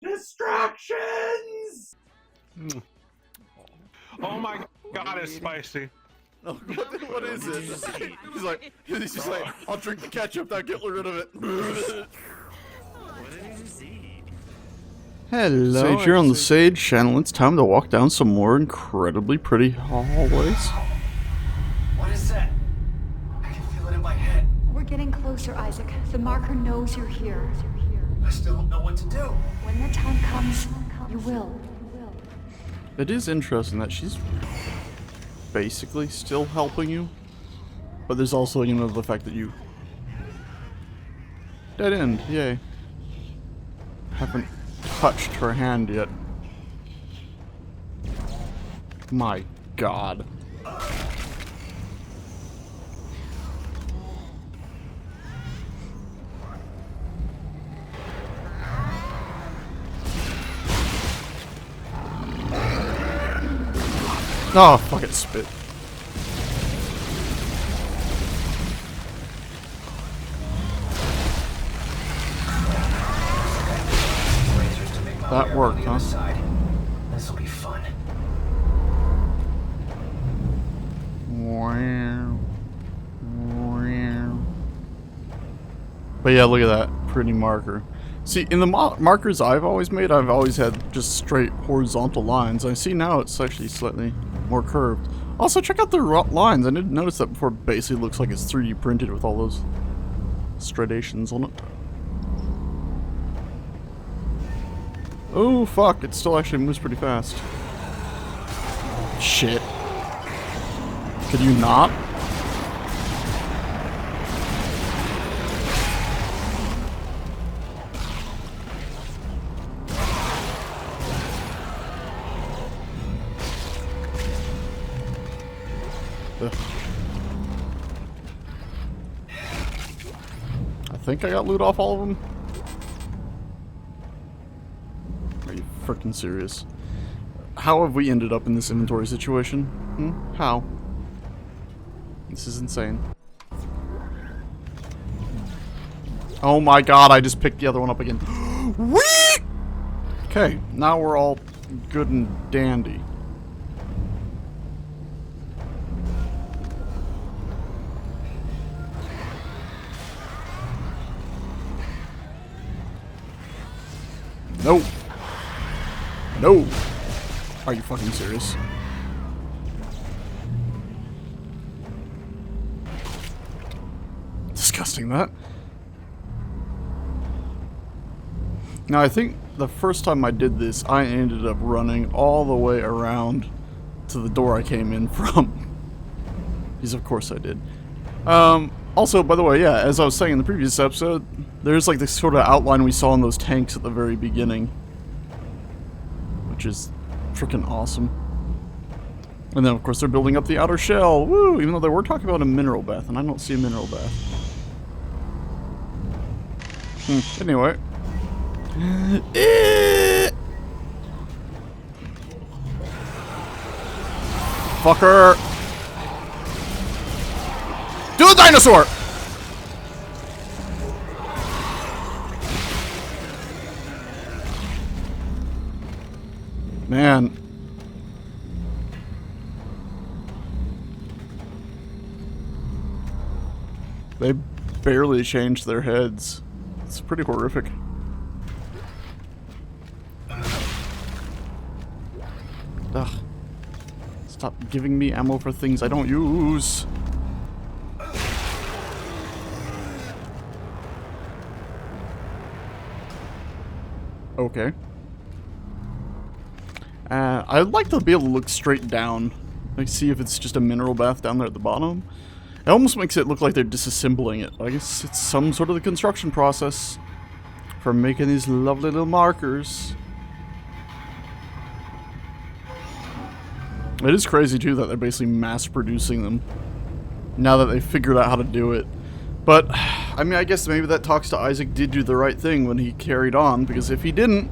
Distractions! Oh my god, it's spicy. Oh, what is it? He's just like, I'll drink the ketchup, I'll get rid of it. Hello, Sage here on the Sage channel. It's time to walk down some more incredibly pretty hallways. What is that? I can feel it in my head. We're getting closer, Isaac. The marker knows you're here. I still don't know what to do. When the time comes, you will. It is interesting that she's basically still helping you, but there's also, you know, the fact that you... Dead end, yay. Haven't touched her hand yet. My god. Oh, fuck it, spit. That worked, huh? This will be fun. Wow. Wow. But yeah, look at that pretty marker. See, in the markers I've always made, I've always had just straight horizontal lines. I see now it's actually slightly more curved. Also, check out the lines. I didn't notice that before. It basically looks like it's 3D printed with all those striations on it. Oh, fuck. It still actually moves pretty fast. Shit. Could you not? Ugh. I think I got loot off all of them. Are you freaking serious? How have we ended up in this inventory situation? How? This is insane. Oh my god, I just picked the other one up again. Whee! Okay, now we're all good and dandy. No. No. Are you fucking serious? Disgusting, that. Now, I think the first time I did this, I ended up running all the way around to the door I came in from. Because of course I did. Also, by the way, yeah, as I was saying in the previous episode, there's like this sort of outline we saw in those tanks at the very beginning. Which is freaking awesome. And then, of course, they're building up the outer shell. Woo! Even though they were talking about a mineral bath, and I don't see a mineral bath. Anyway. Fucker! Do the dinosaur! Man. They barely changed their heads. It's pretty horrific. Ugh. Stop giving me ammo for things I don't use. Okay. I'd like to be able to look straight down. Like, see if it's just a mineral bath down there at the bottom. It almost makes it look like they're disassembling it. I guess it's some sort of the construction process for making these lovely little markers. It is crazy, too, that they're basically mass-producing them now that they figured out how to do it. But, I mean, I guess maybe that talks to Isaac did do the right thing when he carried on, because if he didn't,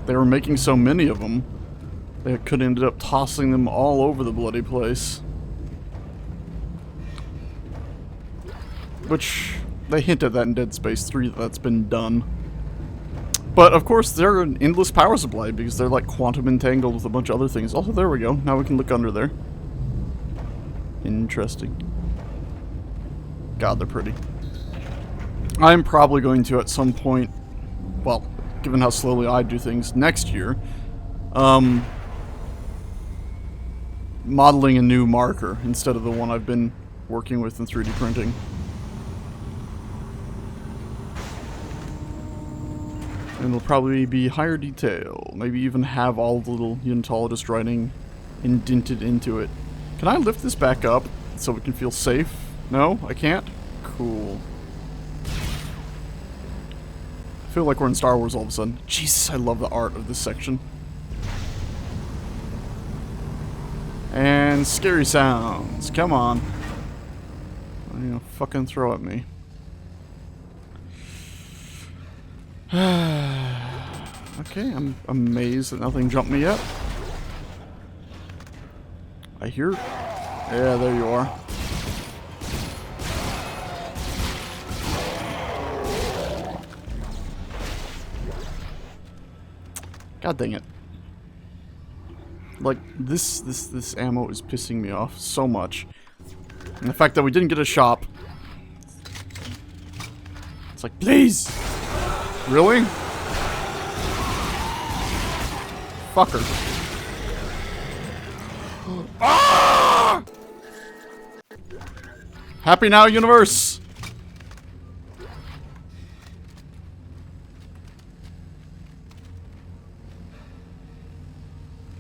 they were making so many of them, they could have ended up tossing them all over the bloody place. Which, they hint at that in Dead Space 3, that that's been done. But, of course, they're an endless power supply because they're, like, quantum entangled with a bunch of other things. Also, there we go. Now we can look under there. Interesting. God, they're pretty. I'm probably going to, at some point, well, given how slowly I do things, next year, modeling a new marker instead of the one I've been working with in 3D printing. And it'll probably be higher detail. Maybe even have all the little unitologist writing indented into it. Can I lift this back up so we can feel safe? No? I can't? Cool. I feel like we're in Star Wars all of a sudden. Jesus, I love the art of this section. And scary sounds. Come on. What are you gonna fucking throw at me? Okay, I'm amazed that nothing jumped me yet. I hear... Yeah, there you are. God dang it. Like, this ammo is pissing me off so much. And the fact that we didn't get a shop. It's like, please! Really? Fucker. Ah! Happy now, universe!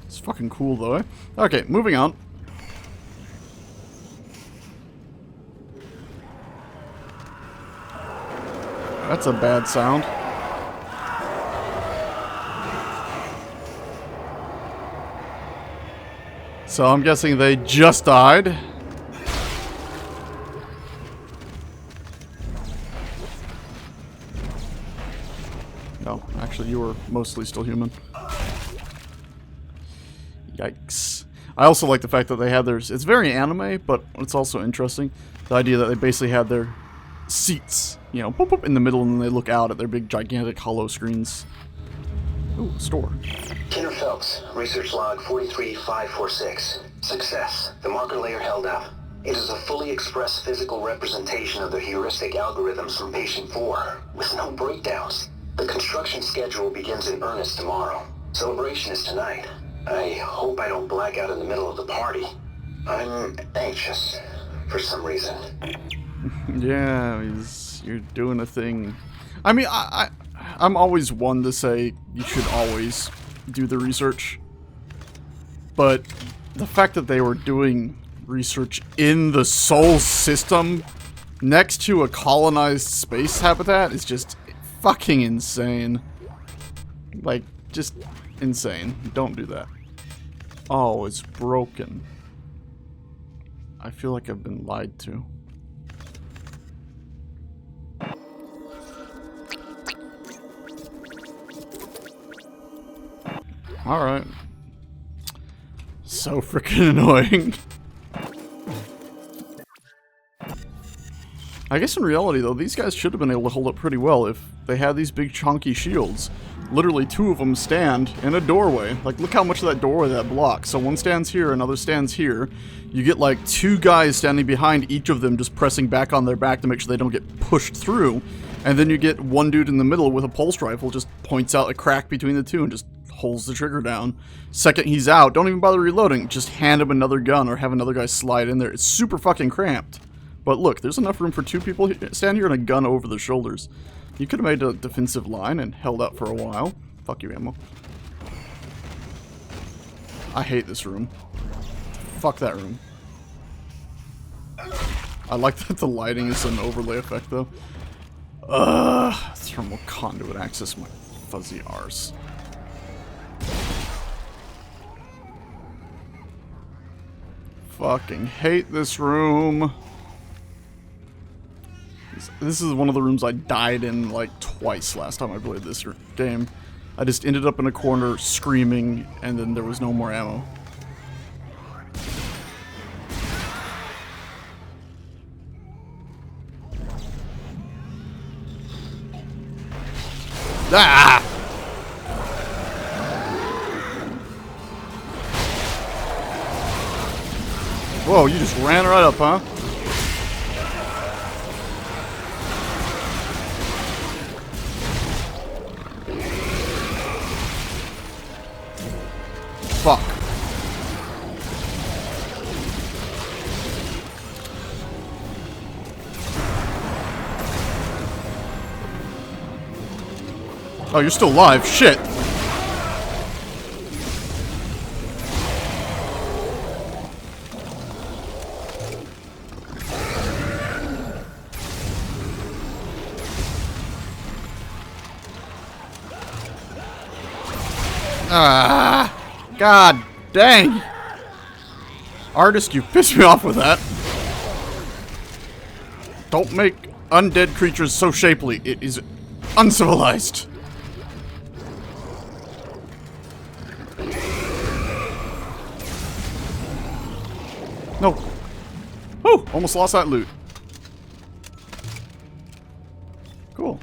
It's fucking cool, though, eh? Okay, moving on. That's a bad sound. So I'm guessing they just died. No, actually you were mostly still human. Yikes. I also like the fact that they had theirs. It's very anime, but it's also interesting. The idea that they basically had their seats, you know, boop, boop, in the middle, and then they look out at their big, gigantic hollow screens. Ooh, store. Kenner Phelps, research log 43546. Success. The marker layer held up. It is a fully expressed physical representation of the heuristic algorithms from patient 4, with no breakdowns. The construction schedule begins in earnest tomorrow. Celebration is tonight. I hope I don't black out in the middle of the party. I'm anxious, for some reason. Yeah, you're doing a thing. I mean, I'm always one to say you should always do the research. But the fact that they were doing research in the Sol system next to a colonized space habitat is just fucking insane. Like, just insane. Don't do that. Oh, it's broken. I feel like I've been lied to. Alright. So freaking annoying. I guess in reality, though, these guys should have been able to hold up pretty well if they had these big chunky shields. Literally, two of them stand in a doorway. Like, look how much of that doorway that blocks. So one stands here, another stands here. You get, like, two guys standing behind each of them just pressing back on their back to make sure they don't get pushed through. And then you get one dude in the middle with a pulse rifle just points out a crack between the two and just holds the trigger down. Second he's out, don't even bother reloading. Just hand him another gun or have another guy slide in there. It's super fucking cramped. But look, there's enough room for two people stand here and a gun over their shoulders. You could have made a defensive line and held out for a while. Fuck you, ammo. I hate this room. Fuck that room. I like that the lighting is an overlay effect, though. Thermal conduit access, my fuzzy arse. Fucking hate this room. This is one of the rooms I died in like twice last time I played this game. I just ended up in a corner screaming and then there was no more ammo. Ah! Whoa, you just ran right up, huh? Fuck. Oh, you're still alive. Shit. Ah, God dang. Artist, you pissed me off with that. Don't make undead creatures so shapely. It is uncivilized. No. Whew, almost lost that loot. Cool.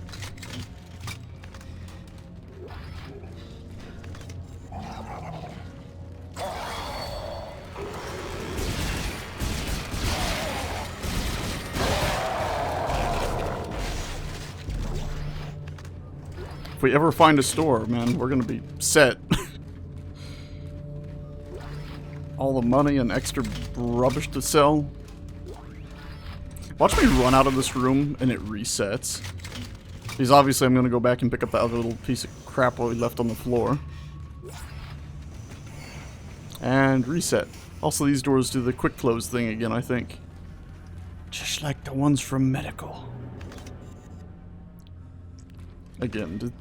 If we ever find a store, man, we're gonna be set. All the money and extra rubbish to sell. Watch me run out of this room and it resets. Because obviously I'm gonna go back and pick up that other little piece of crap we left on the floor. And reset. Also, these doors do the quick close thing again, I think. Just like the ones from medical. Again,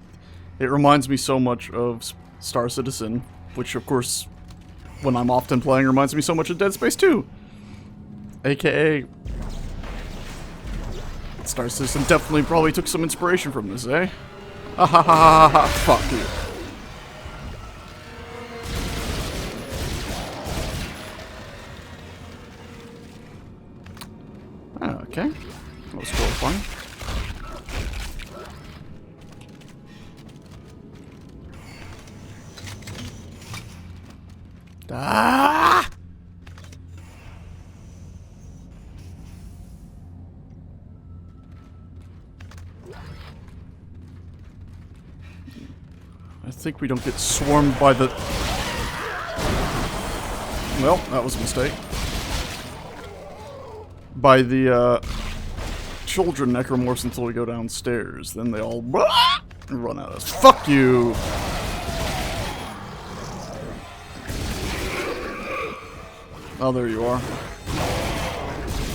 it reminds me so much of Star Citizen, which of course, when I'm often playing, reminds me so much of Dead Space 2. AKA, Star Citizen definitely probably took some inspiration from this, eh? Ah ha ha ha ha, fuck you. Okay, that was horrifying. Ah! I think we don't get swarmed by the... Well, that was a mistake. By the, children necromorphs until we go downstairs. Then they all run at us. Fuck you! Oh, there you are.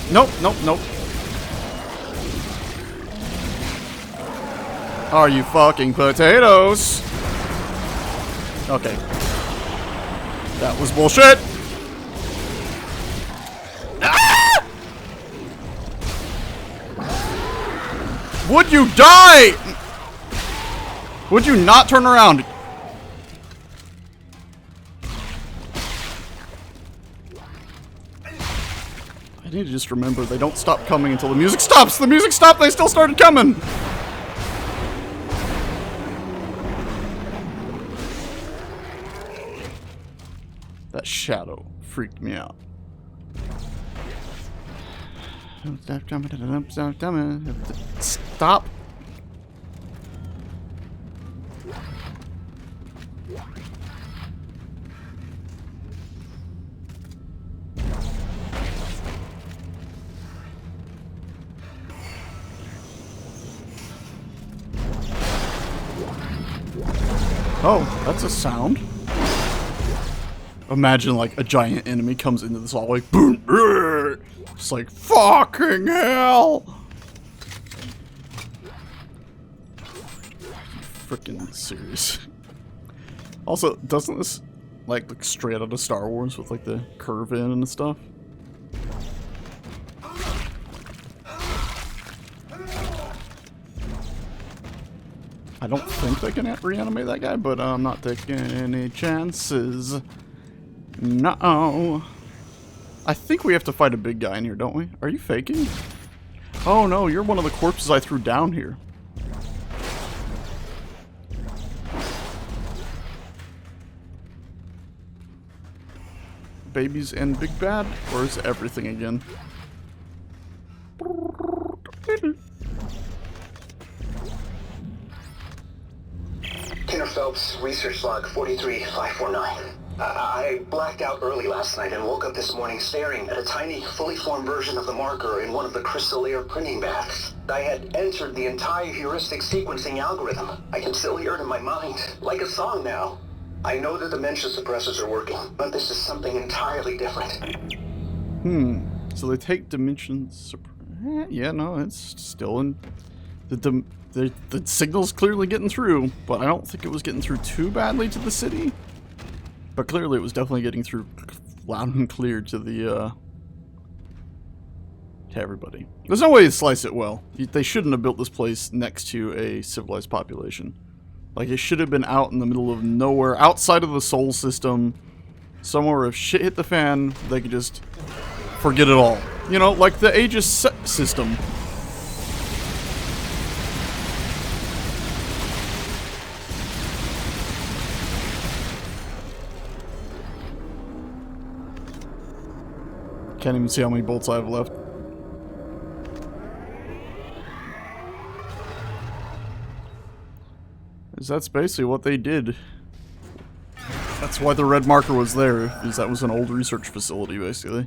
Nope, nope, nope. Are you fucking potatoes? Okay. That was bullshit! Ah! Would you die? Would you not turn around? I need to just remember they don't stop coming until the music stops. The music stopped, they still started coming. That shadow freaked me out. Stop. Oh, that's a sound. Imagine like a giant enemy comes into this hallway, boom, just like fucking hell. Freaking serious. Also, doesn't this like look straight out of Star Wars with like the curve in and stuff? I don't think they can reanimate that guy, but I'm not taking any chances. No. I think we have to fight a big guy in here, don't we? Are you faking? Oh no, you're one of the corpses I threw down here. babies and Big Bad? Or is it everything again? Kenner Phelps, research log 43549. I blacked out early last night and woke up this morning staring at a tiny, fully formed version of the marker in one of the crystal layer printing baths. I had entered the entire heuristic sequencing algorithm. I can still hear it in my mind, like a song now. I know the dementia suppressors are working, but this is something entirely different. So they take dimensions. Yeah, no, it's still in the signal's clearly getting through, but I don't think it was getting through too badly to the city. But clearly it was definitely getting through loud and clear to the to everybody. There's no way to slice it well. They shouldn't have built this place next to a civilized population. Like, it should have been out in the middle of nowhere, outside of the Sol system, somewhere if shit hit the fan, they could just forget it all. You know, like the Aegis system. Can't even see how many bolts I have left. That's basically what they did. That's why the red marker was there, because that was an old research facility, basically.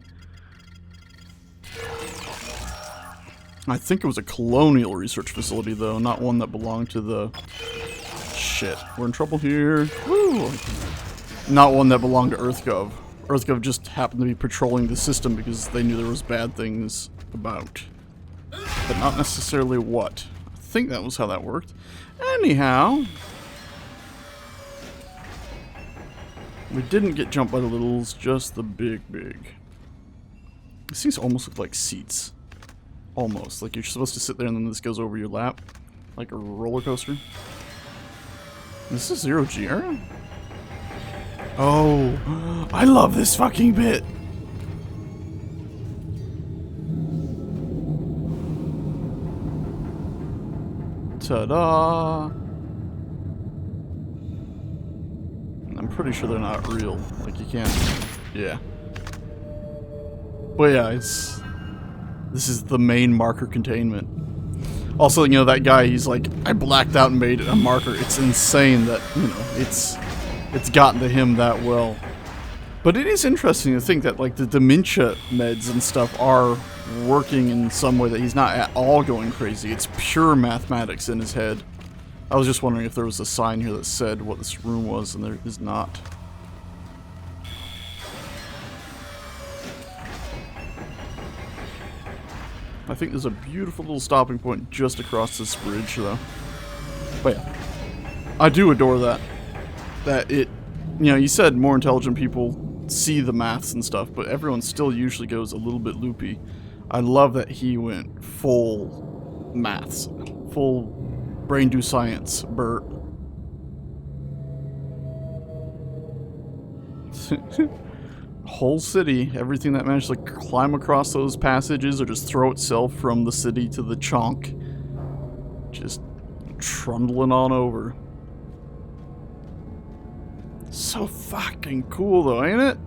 I think it was a colonial research facility, though, not one that belonged to the... Shit, we're in trouble here. Woo! Not one that belonged to EarthGov. EarthGov just happened to be patrolling the system because they knew there was bad things about. But not necessarily what. I think that was how that worked. Anyhow... We didn't get jumped by the littles, just the big. These things almost look like seats. Almost. Like you're supposed to sit there and then this goes over your lap. Like a roller coaster. This is 0 GR? Oh, I love this fucking bit! Ta-da! I'm pretty sure they're not real. Like, you can't... Yeah. But yeah, it's... This is the main marker containment. Also, you know, that guy, he's like, I blacked out and made it a marker. It's insane that, you know, it's gotten to him that well. But it is interesting to think that, like, the dementia meds and stuff are working in some way that he's not at all going crazy. It's pure mathematics in his head. I was just wondering if there was a sign here that said what this room was, and there is not. I think there's a beautiful little stopping point just across this bridge, though. But yeah, I do adore that. That it, you know, you said more intelligent people see the maths and stuff, but everyone still usually goes a little bit loopy. I love that he went full maths, full brain do science, Bert. Whole city, everything that managed to climb across those passages or just throw itself from the city to the chunk. Just trundling on over. So fucking cool though, ain't it?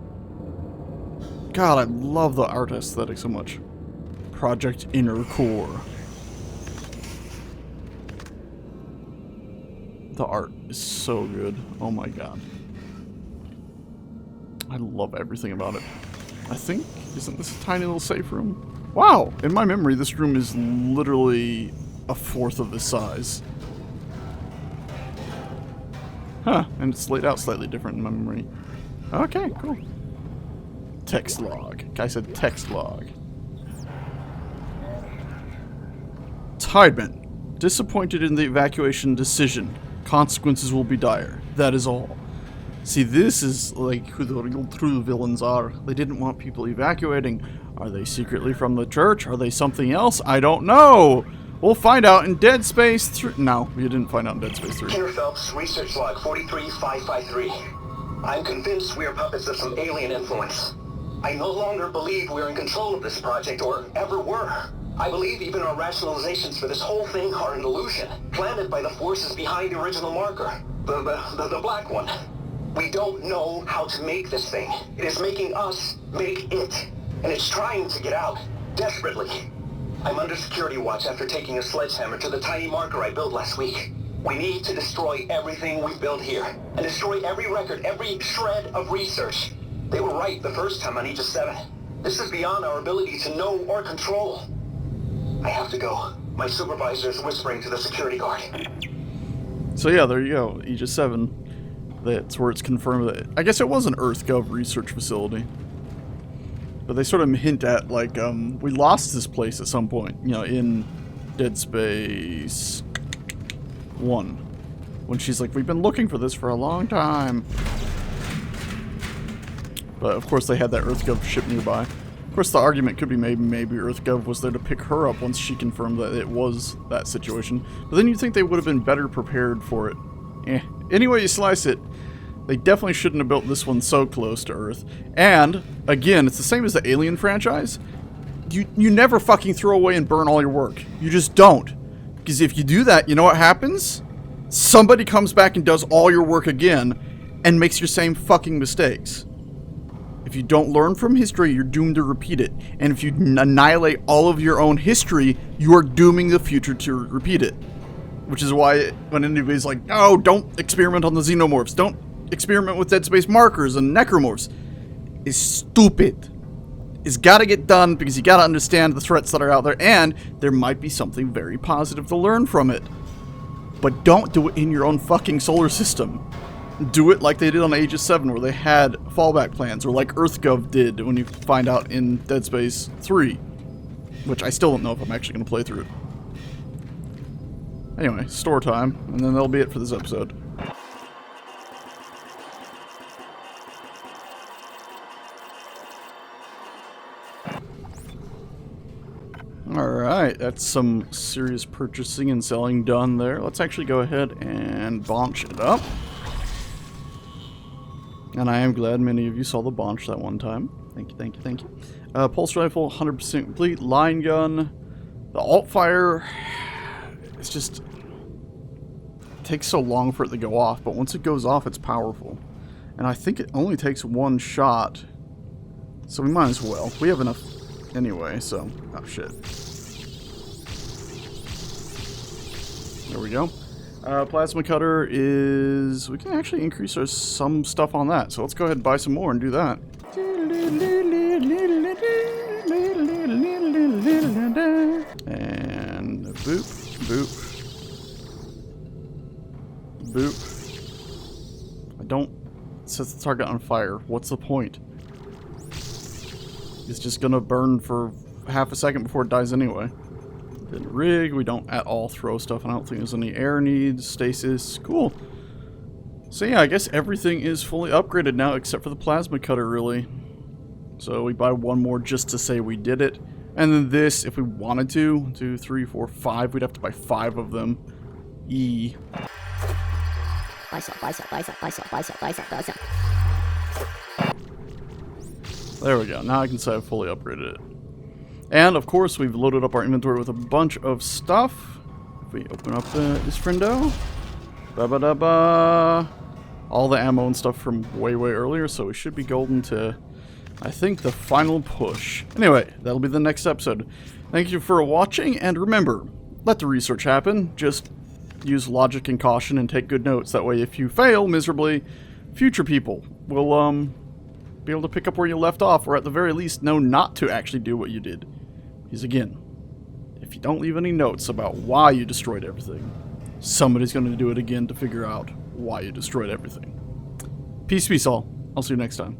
God, I love the art aesthetic so much. Project Inner Core. The art is so good. Oh my god. I love everything about it. I think, isn't this a tiny little safe room? Wow! In my memory, this room is literally a fourth of this size. Huh, and it's laid out slightly different in my memory. Okay, cool. Text log. Guy said text log. Tideman. Disappointed in the evacuation decision. Consequences will be dire. That is all. See, this is like who the real true villains are. They didn't want people evacuating. Are they secretly from the church? Are they something else? I don't know. We'll find out in Dead Space 3. No, we didn't find out in Dead Space 3. Kenner Phelps, research log 43553. I'm convinced we are puppets of some alien influence. I no longer believe we're in control of this project, or ever were. I believe even our rationalizations for this whole thing are an illusion, planted by the forces behind the original marker. The black one. We don't know how to make this thing. It is making us make it. And it's trying to get out. Desperately. I'm under security watch after taking a sledgehammer to the tiny marker I built last week. We need to destroy everything we've built here. And destroy every record, every shred of research. They were right the first time on Aegis 7. This is beyond our ability to know or control. I have to go. My supervisor is whispering to the security guard. So yeah, there you go. Aegis 7. That's where it's confirmed that... I guess it was an EarthGov research facility. But they sort of hint at, like, we lost this place at some point. You know, in Dead Space 1. When she's like, we've been looking for this for a long time. But, of course, they had that EarthGov ship nearby. Of course, the argument could be made maybe EarthGov was there to pick her up once she confirmed that it was that situation. But then you'd think they would have been better prepared for it. Any way you slice it, they definitely shouldn't have built this one so close to Earth. And, again, it's the same as the Alien franchise. You never fucking throw away and burn all your work. You just don't. Because if you do that, you know what happens? Somebody comes back and does all your work again and makes your same fucking mistakes. If you don't learn from history, you're doomed to repeat it. And if you annihilate all of your own history, you are dooming the future to repeat it. Which is why when anybody's like, oh, don't experiment on the xenomorphs, don't experiment with Dead Space markers and necromorphs, is stupid. It's gotta get done because you gotta understand the threats that are out there, and there might be something very positive to learn from it. But don't do it in your own fucking solar system. Do it like they did on Aegis 7, where they had fallback plans, or like EarthGov did when you find out in Dead Space 3. Which I still don't know if I'm actually going to play through it. Anyway, store time, and then that'll be it for this episode. Alright, that's some serious purchasing and selling done there. Let's actually go ahead and bonch it up. And I am glad many of you saw the bonch that one time. Thank you, thank you, thank you. Pulse rifle, 100% complete. Line gun. The alt fire, it's just... it takes so long for it to go off, but once it goes off, it's powerful. And I think it only takes one shot. So we might as well. We have enough anyway, so... oh, shit. There we go. Plasma cutter is... we can actually increase our some stuff on that. So let's go ahead and buy some more and do that. And boop, boop, boop. I don't... set the target on fire. What's the point? It's just gonna burn for half a second before it dies anyway. Then rig, we don't at all throw stuff, and I don't think there's any air needs, stasis, cool. So yeah, I guess everything is fully upgraded now except for the plasma cutter, really. So we buy one more just to say we did it. And then this, if we wanted to, 1, 2, 3, 4, 5, we'd have to buy 5 of them. E. There we go, now I can say I've fully upgraded it. And, of course, we've loaded up our inventory with a bunch of stuff. If we open up this friendo. Ba-ba-da-ba. All the ammo and stuff from way, way earlier, so we should be golden to, I think, the final push. Anyway, that'll be the next episode. Thank you for watching, and remember, let the research happen. Just use logic and caution and take good notes. That way, if you fail miserably, future people will, be able to pick up where you left off, or at the very least know not to actually do what you did. Because again, if you don't leave any notes about why you destroyed everything, somebody's going to do it again to figure out why you destroyed everything. Peace, peace all. I'll see you next time.